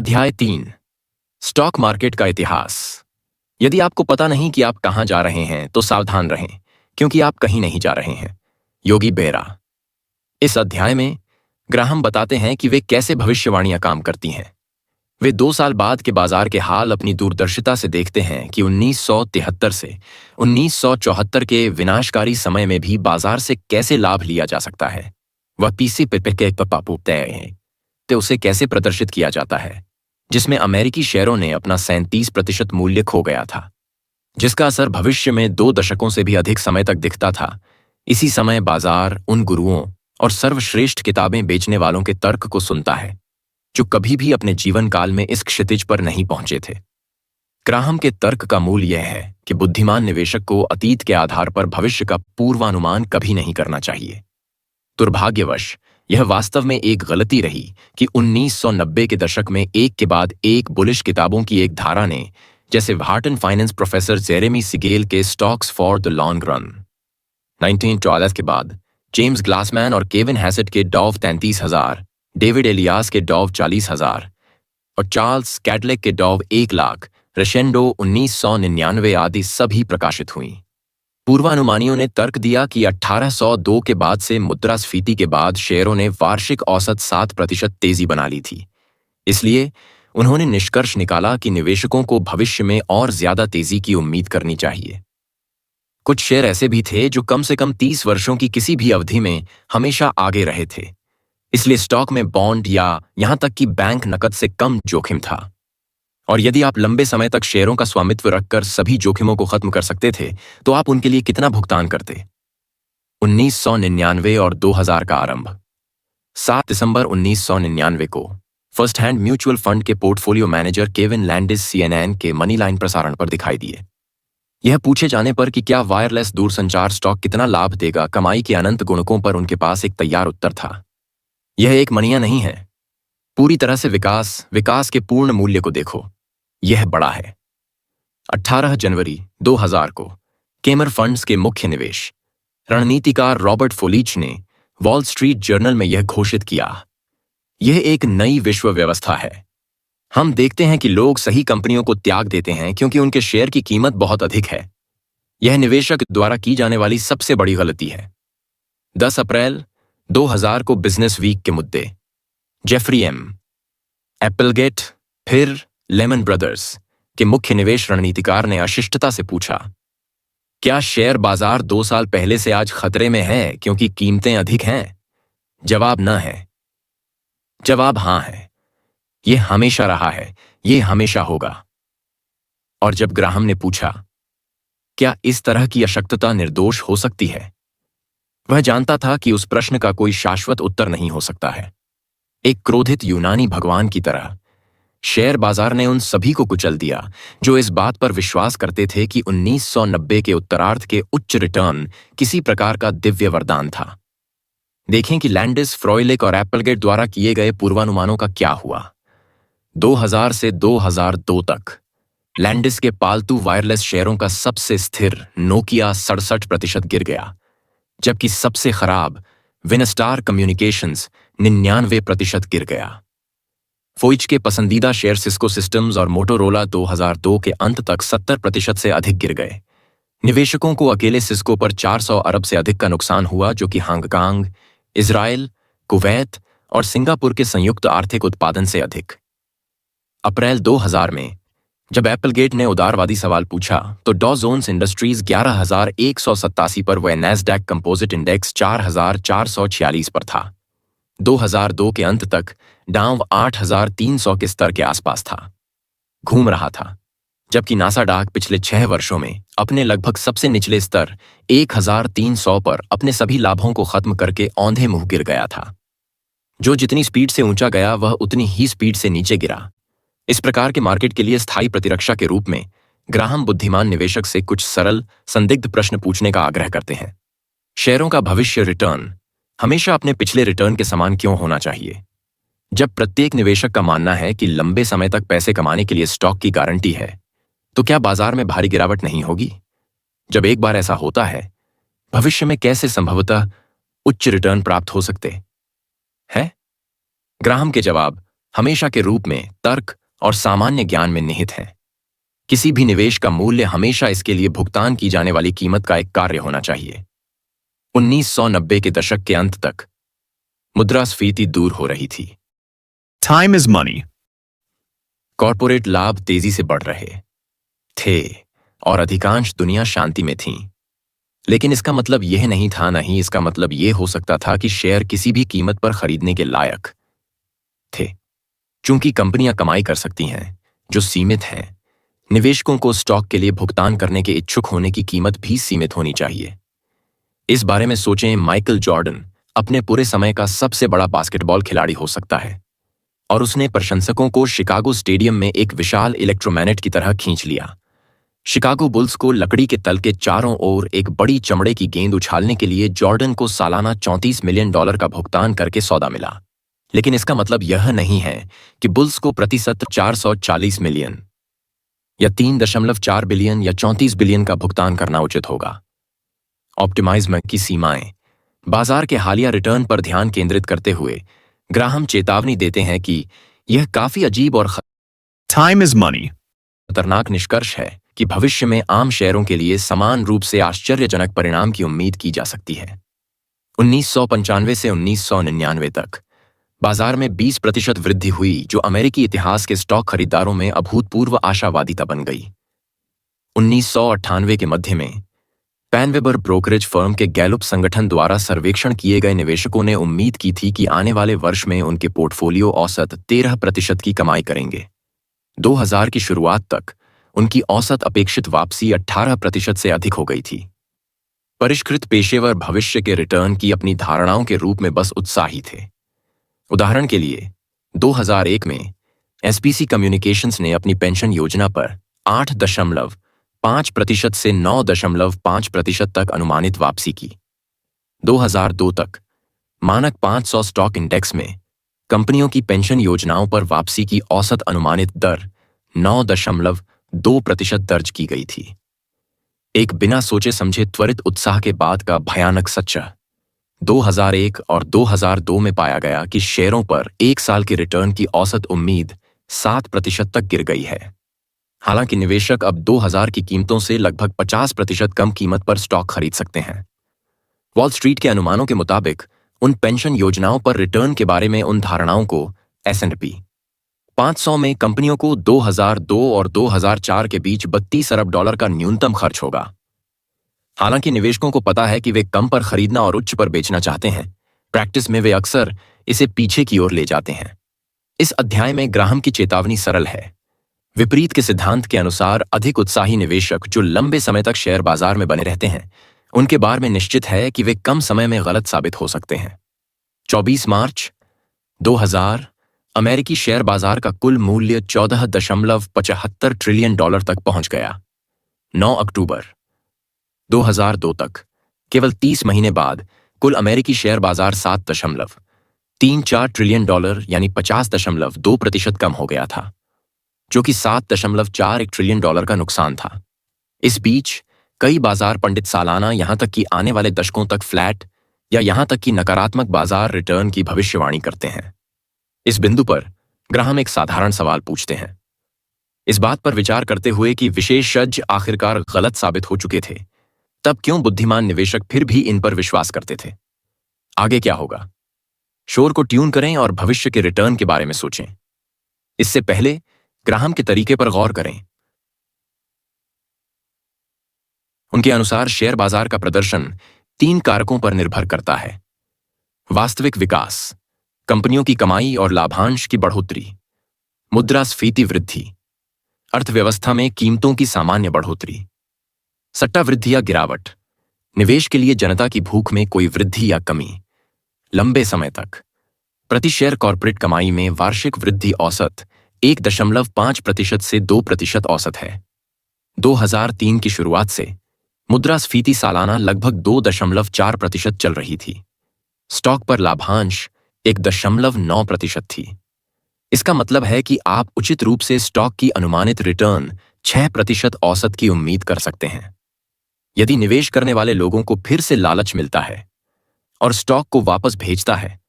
अध्याय 3। Stock market का इतिहास। यदि आपको पता नहीं कि आप कहां जा रहे हैं तो सावधान रहें, क्योंकि आप कहीं नहीं जा रहे हैं। योगी बेरा। इस अध्याय में ग्राहम बताते हैं कि वे कैसे भविष्यवाणियां काम करती हैं। वे 2 साल बाद के बाजार के हाल अपनी दूरदर्शिता से देखते हैं कि 1973 से 1974 के विनाशकारी समय में भी बाजार से कैसे लाभ लिया जा सकता है। वह पीसी के पापू तय है तो उसे कैसे प्रदर्शित किया जाता है, जिसमें अमेरिकी शेयरों ने अपना 37% मूल्य खो गया था, जिसका असर भविष्य में 2 दशकों से भी अधिक समय तक दिखता था। इसी समय बाजार उन गुरुओं और सर्वश्रेष्ठ किताबें बेचने वालों के तर्क को सुनता है जो कभी भी अपने जीवन काल में इस क्षितिज पर नहीं पहुंचे थे। ग्राहम के तर्क का मूल यह है कि बुद्धिमान निवेशक को अतीत के आधार पर भविष्य का पूर्वानुमान कभी नहीं करना चाहिए। दुर्भाग्यवश यह वास्तव में एक गलती रही कि 1990 के दशक में एक के बाद एक बुलिश किताबों की एक धारा ने, जैसे Wharton finance professor Jeremy Siegel के stocks for the long run 1912 के बाद जेम्स ग्लासमैन और केविन हैसेट के डॉव 33,000, डेविड एलियास के डॉव 40,000 और चार्ल्स कैडलेक के डॉव 1,00,000, रेशेंडो 1999 आदि सभी प्रकाशित हुई। पूर्वानुमानियों ने तर्क दिया कि 1802 के बाद से मुद्रास्फीति के बाद शेयरों ने वार्षिक औसत 7% तेजी बना ली थी। इसलिए उन्होंने निष्कर्ष निकाला कि निवेशकों को भविष्य में और ज्यादा तेजी की उम्मीद करनी चाहिए। कुछ शेयर ऐसे भी थे जो कम से कम 30 वर्षों की किसी भी अवधि में हमेशा आगे रहे थे, इसलिए स्टॉक में बॉन्ड या यहां तक कि बैंक नकद से कम जोखिम था। और यदि आप लंबे समय तक शेयरों का स्वामित्व रखकर सभी जोखिमों को खत्म कर सकते थे तो आप उनके लिए कितना भुगतान करते। 1999 और 2000 का आरंभ। 7 दिसंबर 1999 को फर्स्ट हैंड म्यूचुअल फंड के portfolio manager Kevin Landis CNN के मनी लाइन प्रसारण पर दिखाई दिए। यह पूछे जाने पर कि क्या वायरलेस दूरसंचार स्टॉक कितना लाभ देगा, कमाई के अनंत गुणकों पर उनके पास एक तैयार उत्तर था। यह एक मनिया नहीं है, पूरी तरह से विकास के पूर्ण मूल्य को देखो, यह बड़ा है। 18 जनवरी 2000 को केमर फंड्स के मुख्य निवेश रणनीतिकार रॉबर्ट फोलिच ने वॉल स्ट्रीट जर्नल में यह घोषित किया, यह एक नई विश्व व्यवस्था है। हम देखते हैं कि लोग सही कंपनियों को त्याग देते हैं क्योंकि उनके शेयर की कीमत बहुत अधिक है। यह निवेशक द्वारा की जाने वाली सबसे बड़ी गलती है। 10 अप्रैल 2000 को बिजनेस वीक के मुद्दे। जेफरी एम एप्पलगेट फिर लेमन ब्रदर्स के मुख्य निवेश रणनीतिकार ने अशिष्टता से पूछा, क्या शेयर बाजार 2 साल पहले से आज खतरे में है क्योंकि कीमतें अधिक हैं? जवाब न है। जवाब हां है। यह हमेशा रहा है, यह हमेशा होगा। और जब ग्राहम ने पूछा, क्या इस तरह की अशक्तता निर्दोष हो सकती है, वह जानता था कि उस प्रश्न का कोई शाश्वत उत्तर नहीं हो सकता है। एक क्रोधित यूनानी भगवान की तरह शेयर बाजार ने उन सभी को कुचल दिया जो इस बात पर विश्वास करते थे कि 1990 के उत्तरार्ध के उच्च रिटर्न किसी प्रकार का दिव्य वरदान था। देखें कि लैंडिस, फ्रॉइलिक और एप्पलगेट द्वारा किए गए पूर्वानुमानों का क्या हुआ। 2000 से 2002 तक लैंडिस के पालतू वायरलेस शेयरों का सबसे स्थिर नोकिया 67% गिर गया, जबकि सबसे खराब विनस्टार कम्युनिकेशंस 99% गिर गया। फोइच के पसंदीदा शेयर सिस्को सिस्टम्स और मोटोरोला 2002 के अंत तक 70% से अधिक गिर गए। निवेशकों को अकेले सिस्को पर 400 अरब से अधिक का नुकसान हुआ, जो कि हांगकांग, इजराइल, कुवैत और सिंगापुर के संयुक्त आर्थिक उत्पादन से अधिक। अप्रैल 2000 में जब एप्पलगेट ने उदारवादी सवाल पूछा तो डॉ जोन्स इंडस्ट्रीज 11,187 पर व नैस्डैक कंपोजिट इंडेक्स 4,446 पर था। 2002 के अंत तक डाउ 8,300 के स्तर के आसपास था, घूम रहा था, जबकि नासाडाक पिछले 6 वर्षों में अपने लगभग सबसे निचले स्तर 1,300 पर अपने सभी लाभों को खत्म करके औंधे मुंह गिर गया था। जो जितनी स्पीड से ऊंचा गया वह उतनी ही स्पीड से नीचे गिरा। इस प्रकार के मार्केट के लिए स्थायी प्रतिरक्षा के रूप में ग्राहम बुद्धिमान निवेशक से कुछ सरल संदिग्ध प्रश्न पूछने का आग्रह करते हैं। शेयरों का भविष्य रिटर्न हमेशा अपने पिछले रिटर्न के समान क्यों होना चाहिए? जब प्रत्येक निवेशक का मानना है कि लंबे समय तक पैसे कमाने के लिए स्टॉक की गारंटी है, तो क्या बाजार में भारी गिरावट नहीं होगी? जब एक बार ऐसा होता है, भविष्य में कैसे संभवतः उच्च रिटर्न प्राप्त हो सकते हैं? ग्राहम के जवाब हमेशा के रूप में तर्क और सामान्य ज्ञान में निहित हैं। किसी भी निवेश का मूल्य हमेशा इसके लिए भुगतान की जाने वाली कीमत का एक कार्य होना चाहिए। 1990 के दशक के अंत तक मुद्रास्फीति दूर हो रही थी। Time is money. कॉरपोरेट लाभ तेजी से बढ़ रहे थे और अधिकांश दुनिया शांति में थी। लेकिन इसका मतलब यह नहीं था, नहीं इसका मतलब यह हो सकता था कि शेयर किसी भी कीमत पर खरीदने के लायक थे। चूंकि कंपनियां कमाई कर सकती हैं जो सीमित हैं, निवेशकों को स्टॉक के लिए भुगतान करने के इच्छुक होने की कीमत भी सीमित होनी चाहिए। इस बारे में सोचें, माइकल जॉर्डन अपने पूरे समय का सबसे बड़ा बास्केटबॉल खिलाड़ी हो सकता है और उसने प्रशंसकों को शिकागो स्टेडियम में एक विशाल इलेक्ट्रोमैग्नेट की तरह खींच लिया। शिकागो बुल्स को लकड़ी के तल के चारों ओर एक बड़ी चमड़े की गेंद उछालने के लिए जॉर्डन को सालाना $34 मिलियन का भुगतान करके सौदा मिला। लेकिन इसका मतलब यह नहीं है कि बुल्स को प्रतिशत 440 मिलियन या 3.4 बिलियन या 34 बिलियन का भुगतान करना उचित होगा। ऑप्टिमाइज्म की सीमाएं। बाजार के हालिया रिटर्न पर ध्यान केंद्रित करते हुए ग्राहम चेतावनी देते हैं कि यह काफी अजीब और Time is money. खतरनाक निष्कर्ष है कि भविष्य में आम शेयरों के लिए समान रूप से आश्चर्यजनक परिणाम की उम्मीद की जा सकती है। 1995 से 1999 तक बाजार में 20% वृद्धि हुई, जो अमेरिकी इतिहास के स्टॉक खरीदारों में अभूतपूर्व आशावादिता बन गई। 1998 के मध्य में पैनवेबर ब्रोकरेज फर्म के गैलुप संगठन द्वारा सर्वेक्षण किए गए निवेशकों ने उम्मीद की थी कि आने वाले वर्ष में उनके पोर्टफोलियो औसत 13% की कमाई करेंगे। 2000 की शुरुआत तक उनकी औसत अपेक्षित वापसी 18% से अधिक हो गई थी। परिष्कृत पेशेवर भविष्य के रिटर्न की अपनी धारणाओं के रूप में बस उत्साही थे। उदाहरण के लिए 2001 में एसपीसी कम्युनिकेशंस ने अपनी पेंशन योजना पर 8.5% से 9.5% तक अनुमानित वापसी की। 2002 तक मानक 500 स्टॉक इंडेक्स में कंपनियों की पेंशन योजनाओं पर वापसी की औसत अनुमानित दर 9.2% दर्ज की गई थी। एक बिना सोचे समझे त्वरित उत्साह के बाद का भयानक सच्चा 2001 और 2002 में पाया गया कि शेयरों पर एक साल के रिटर्न की औसत उम्मीद 7% तक गिर गई है। हालांकि निवेशक अब 2000 की कीमतों से लगभग 50% कम कीमत पर स्टॉक खरीद सकते हैं। वॉल स्ट्रीट के अनुमानों के मुताबिक उन पेंशन योजनाओं पर रिटर्न के बारे में उन धारणाओं को S&P 500 में कंपनियों को 2002 और 2004 के बीच $32 अरब का न्यूनतम खर्च होगा। हालांकि निवेशकों को पता है कि वे कम पर खरीदना और उच्च पर बेचना चाहते हैं, प्रैक्टिस में वे अक्सर इसे पीछे की ओर ले जाते हैं। इस अध्याय में ग्राहम की चेतावनी सरल है। विपरीत के सिद्धांत के अनुसार अधिक उत्साही निवेशक जो लंबे समय तक शेयर बाजार में बने रहते हैं, उनके बारे में निश्चित है कि वे कम समय में गलत साबित हो सकते हैं। 24 मार्च 2000 अमेरिकी शेयर बाजार का कुल मूल्य $14.75 ट्रिलियन तक पहुंच गया। 9 अक्टूबर 2002 तक केवल 30 महीने बाद कुल अमेरिकी शेयर बाजार $7.34 ट्रिलियन यानी 50.2% कम हो गया था, जो कि $7.41 ट्रिलियन का नुकसान था। इस बीच कई बाजार पंडित सालाना यहां तक कि आने वाले दशकों तक फ्लैट या यहां तक कि नकारात्मक बाजार रिटर्न की भविष्यवाणी करते हैं। इस बिंदु पर ग्राहम एक साधारण सवाल पूछते हैं, इस बात पर विचार करते हुए कि विशेषज्ञ आखिरकार गलत साबित हो चुके थे, तब क्यों बुद्धिमान निवेशक फिर भी इन पर विश्वास करते थे? आगे क्या होगा? शोर को ट्यून करें और भविष्य के रिटर्न के बारे में सोचें। इससे पहले ग्राहम के तरीके पर गौर करें। उनके अनुसार शेयर बाजार का प्रदर्शन 3 कारकों पर निर्भर करता है: वास्तविक विकास, कंपनियों की कमाई और लाभांश की बढ़ोतरी, मुद्रास्फीति वृद्धि, अर्थव्यवस्था में कीमतों की सामान्य बढ़ोतरी, सट्टा वृद्धि या गिरावट, निवेश के लिए जनता की भूख में कोई वृद्धि या कमी। लंबे समय तक प्रति शेयर कॉर्पोरेट कमाई में वार्षिक वृद्धि औसत 1.5% से 2% औसत है। 2003 की शुरुआत से मुद्रास्फीति सालाना लगभग 2.4% चल रही थी। स्टॉक पर लाभांश 1.9% थी। इसका मतलब है कि आप उचित रूप से स्टॉक की अनुमानित रिटर्न 6% औसत की उम्मीद कर सकते हैं। यदि निवेश करने वाले लोगों को फिर से लालच मिलता है और स्टॉक को वापस भेजता है,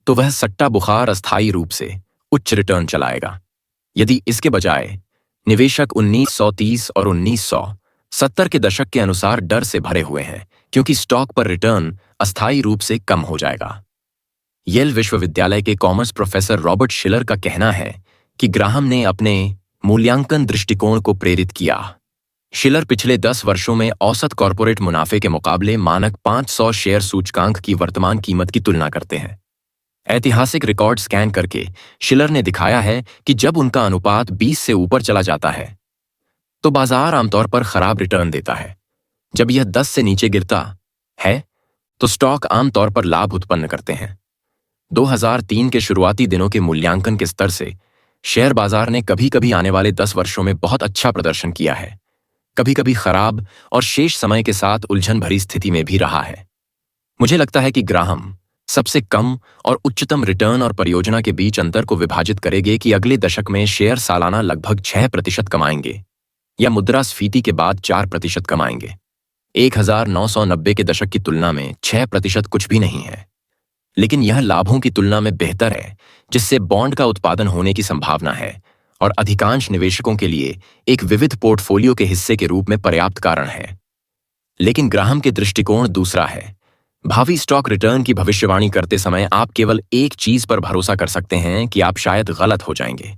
तो वह सट्टा बुखार अस्थायी रूप से उच्च रिटर्न चलाएगा। यदि इसके बजाय निवेशक 1930 और 1970 के दशक के अनुसार डर से भरे हुए हैं, क्योंकि स्टॉक पर रिटर्न अस्थायी रूप से कम हो जाएगा। येल विश्वविद्यालय के कॉमर्स प्रोफेसर रॉबर्ट शिलर का कहना है कि ग्राहम ने अपने मूल्यांकन दृष्टिकोण को प्रेरित किया। शिलर पिछले 10 वर्षों में औसत कॉर्पोरेट मुनाफे के मुकाबले मानक 500 शेयर सूचकांक की वर्तमान कीमत की तुलना करते हैं। ऐतिहासिक रिकॉर्ड स्कैन करके शिलर ने दिखाया है कि जब उनका अनुपात 20 से ऊपर चला जाता है तो बाजार आमतौर पर खराब रिटर्न देता है। जब यह 10 से नीचे गिरता है तो स्टॉक आमतौर पर लाभ उत्पन्न करते हैं। 2003 के शुरुआती दिनों के मूल्यांकन के स्तर से शेयर बाजार ने कभी कभी आने वाले 10 वर्षों में बहुत अच्छा प्रदर्शन किया है, कभी कभी खराब और शेष समय के साथ उलझन भरी स्थिति में भी रहा है। मुझे लगता है कि ग्राहम सबसे कम और उच्चतम रिटर्न और परियोजना के बीच अंतर को विभाजित करेंगे कि अगले दशक में शेयर सालाना लगभग 6% कमाएंगे या मुद्रास्फीति के बाद 4% कमाएंगे। 1990 के दशक की तुलना में 6% कुछ भी नहीं है, लेकिन यह लाभों की तुलना में बेहतर है, जिससे बॉन्ड का उत्पादन होने की संभावना है और अधिकांश निवेशकों के लिए एक विविध पोर्टफोलियो के हिस्से के रूप में पर्याप्त कारण है। लेकिन ग्राहम के दृष्टिकोण दूसरा है। भावी स्टॉक रिटर्न की भविष्यवाणी करते समय आप केवल एक चीज पर भरोसा कर सकते हैं कि आप शायद गलत हो जाएंगे।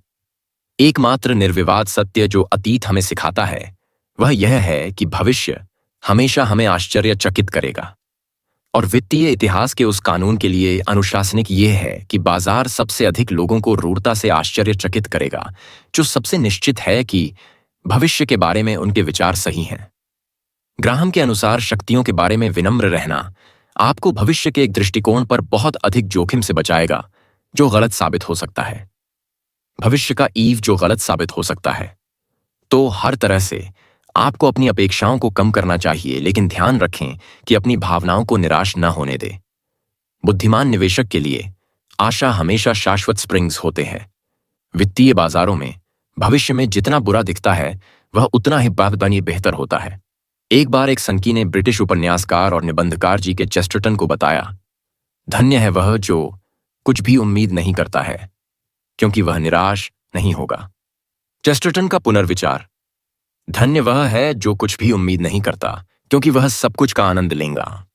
एकमात्र निर्विवाद सत्य जो अतीत हमें सिखाता है वह यह है कि भविष्य हमेशा हमें आश्चर्यचकित करेगा। और वित्तीय इतिहास के उस कानून के लिए अनुशासनिक यह है कि बाजार सबसे अधिक लोगों को रूढ़ता से आश्चर्यचकित करेगा जो सबसे निश्चित है कि भविष्य के बारे में उनके विचार सही हैं। ग्राहम के अनुसार शक्तियों के बारे में विनम्र रहना आपको भविष्य के एक दृष्टिकोण पर बहुत अधिक जोखिम से बचाएगा जो गलत साबित हो सकता है। भविष्य का ईव जो गलत साबित हो सकता है। तो हर तरह से आपको अपनी अपेक्षाओं को कम करना चाहिए, लेकिन ध्यान रखें कि अपनी भावनाओं को निराश न होने दें। बुद्धिमान निवेशक के लिए आशा हमेशा शाश्वत स्प्रिंग्स होते हैं। वित्तीय बाजारों में भविष्य में जितना बुरा दिखता है वह उतना ही बादबानी बेहतर होता है। एक बार एक संकी ने ब्रिटिश उपन्यासकार और निबंधकार जी के चेस्टरटन को बताया, धन्य है वह जो कुछ भी उम्मीद नहीं करता है, क्योंकि वह निराश नहीं होगा। चेस्टरटन का पुनर्विचार, धन्य वह है जो कुछ भी उम्मीद नहीं करता, क्योंकि वह सब कुछ का आनंद लेगा।